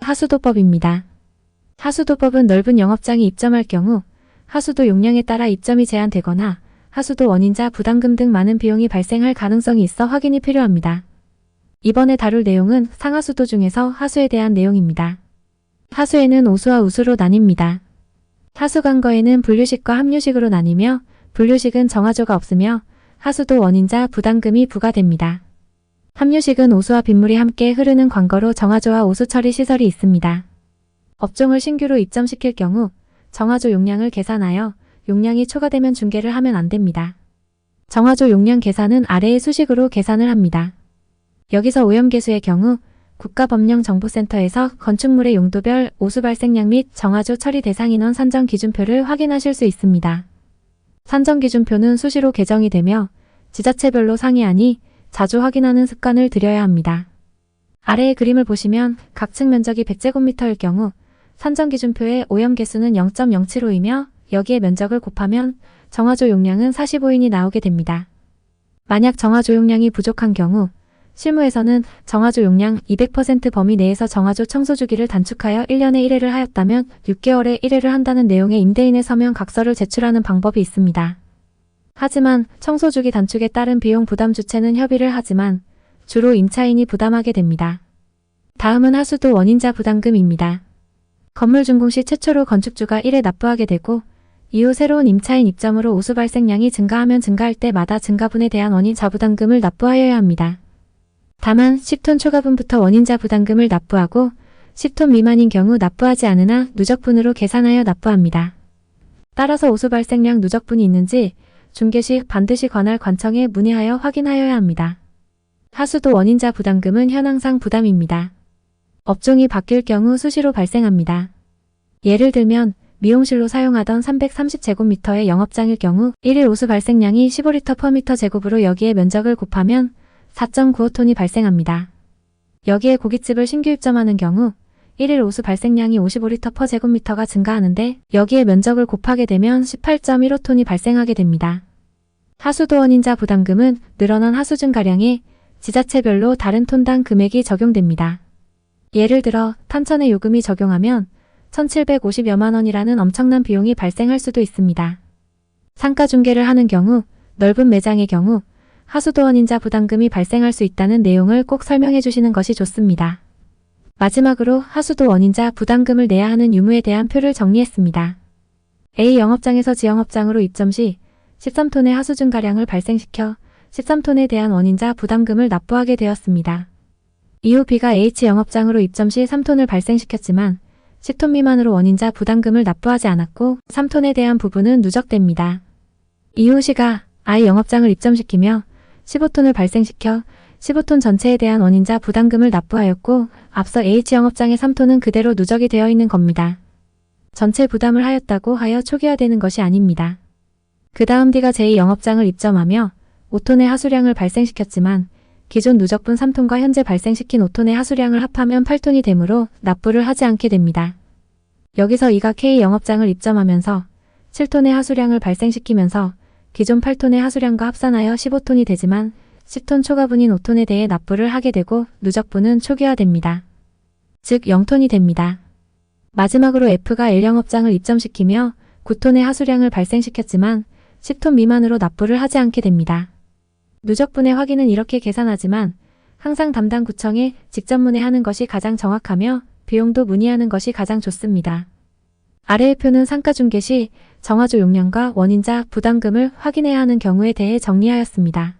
하수도법입니다. 하수도법은 넓은 영업장이 입점할 경우 하수도 용량에 따라 입점이 제한되거나 하수도 원인자 부담금 등 많은 비용이 발생할 가능성이 있어 확인이 필요합니다. 이번에 다룰 내용은 상하수도 중에서 하수에 대한 내용입니다. 하수에는 오수와 우수로 나뉩니다. 하수관거에는 분류식과 합류식으로 나뉘며 분류식은 정화조가 없으며 하수도 원인자 부담금이 부과됩니다. 합류식은 오수와 빗물이 함께 흐르는 관거로 정화조와 오수 처리 시설이 있습니다. 업종을 신규로 입점시킬 경우 정화조 용량을 계산하여 용량이 초과되면 중개를 하면 안 됩니다. 정화조 용량 계산은 아래의 수식으로 계산을 합니다. 여기서 오염계수의 경우 국가법령정보센터에서 건축물의 용도별 오수 발생량 및 정화조 처리 대상 인원 산정 기준표를 확인하실 수 있습니다. 산정 기준표는 수시로 개정이 되며 지자체별로 상이하니 자주 확인하는 습관을 들여야 합니다. 아래의 그림을 보시면 각 층 면적이 100제곱미터일 경우 산정 기준표의 오염계수는 0.075이며 여기에 면적을 곱하면 정화조 용량은 45인이 나오게 됩니다. 만약 정화조 용량이 부족한 경우 실무에서는 정화조 용량 200% 범위 내에서 정화조 청소 주기를 단축하여 1년에 1회를 하였다면 6개월에 1회를 한다는 내용의 임대인의 서면 각서를 제출하는 방법이 있습니다. 하지만 청소 주기 단축에 따른 비용 부담 주체는 협의를 하지만 주로 임차인이 부담하게 됩니다. 다음은 하수도 원인자 부담금입니다. 건물 준공 시 최초로 건축주가 1회 납부하게 되고 이후 새로운 임차인 입점으로 오수 발생량이 증가하면 증가할 때마다 증가분에 대한 원인자 부담금을 납부하여야 합니다. 다만 10톤 초과분부터 원인자 부담금을 납부하고 10톤 미만인 경우 납부하지 않으나 누적분으로 계산하여 납부합니다. 따라서 오수 발생량 누적분이 있는지 중개 시 반드시 관할 관청에 문의하여 확인하여야 합니다. 하수도 원인자 부담금은 현황상 부담입니다. 업종이 바뀔 경우 수시로 발생합니다. 예를 들면 미용실로 사용하던 330제곱미터의 영업장일 경우 1일 오수 발생량이 15리터/m 제곱으로 여기에 면적을 곱하면 4.95톤이 발생합니다. 여기에 고깃집을 신규 입점하는 경우 1일 오수 발생량이 55리터/제곱미터가 증가하는데 여기에 면적을 곱하게 되면 18.15톤이 발생하게 됩니다. 하수도 원인자 부담금은 늘어난 하수 증가량에 지자체별로 다른 톤당 금액이 적용됩니다. 예를 들어 탄천의 요금이 적용하면 1,750여만 원이라는 엄청난 비용이 발생할 수도 있습니다. 상가 중개를 하는 경우 넓은 매장의 경우 하수도 원인자 부담금이 발생할 수 있다는 내용을 꼭 설명해 주시는 것이 좋습니다. 마지막으로 하수도 원인자 부담금을 내야 하는 유무에 대한 표를 정리했습니다. A 영업장에서 G영업장으로 입점 시 13톤의 하수 증가량을 발생시켜 13톤에 대한 원인자 부담금을 납부하게 되었습니다. 이후 B가 H 영업장으로 입점 시 3톤을 발생시켰지만 10톤 미만으로 원인자 부담금을 납부하지 않았고 3톤에 대한 부분은 누적됩니다. 이후 C가 I 영업장을 입점시키며 15톤을 발생시켜 15톤 전체에 대한 원인자 부담금을 납부하였고 앞서 H영업장의 3톤은 그대로 누적이 되어 있는 겁니다. 전체 부담을 하였다고 하여 초기화되는 것이 아닙니다. 그 다음 D가 제2영업장을 입점하며 5톤의 하수량을 발생시켰지만 기존 누적분 3톤과 현재 발생시킨 5톤의 하수량을 합하면 8톤이 되므로 납부를 하지 않게 됩니다. 여기서 E가 K영업장을 입점하면서 7톤의 하수량을 발생시키면서 기존 8톤의 하수량과 합산하여 15톤이 되지만 10톤 초과분인 5톤에 대해 납부를 하게 되고 누적분은 초기화됩니다. 즉 0톤이 됩니다. 마지막으로 F가 L영업장을 입점시키며 9톤의 하수량을 발생시켰지만 10톤 미만으로 납부를 하지 않게 됩니다. 누적분의 확인은 이렇게 계산하지만 항상 담당 구청에 직접 문의하는 것이 가장 정확하며 비용도 문의하는 것이 가장 좋습니다. 아래의 표는 상가 중개 시 정화조 용량과 원인자 부담금을 확인해야 하는 경우에 대해 정리하였습니다.